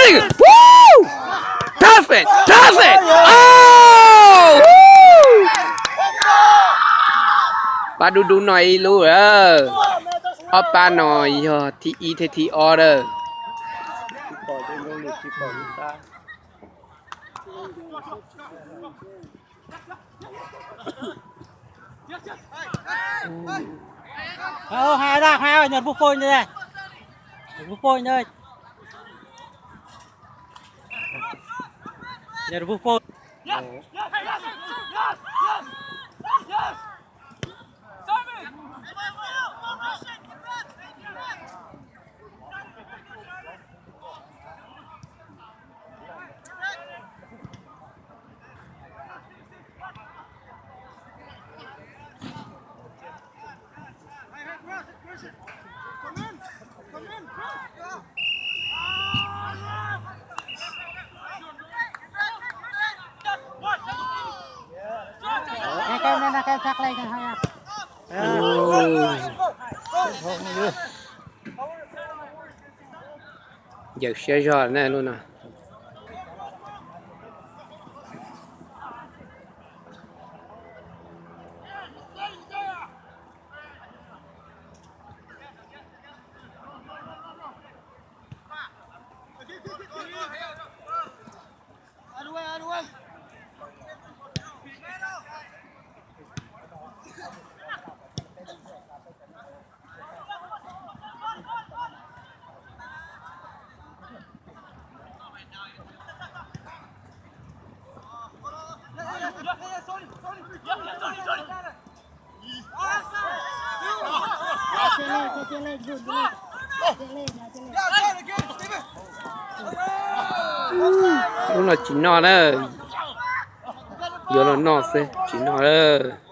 shooting Woo perfect oh ba đu nói luôn ba nói thì y thì order hai ra hai nhận bút phôi như này bút phôi như nhận bút phôi cái thắt lên ha giờ sẽ giỏi này luôn à lúc nào chỉ nó đó giờ nó nó sẽ chỉ nó đó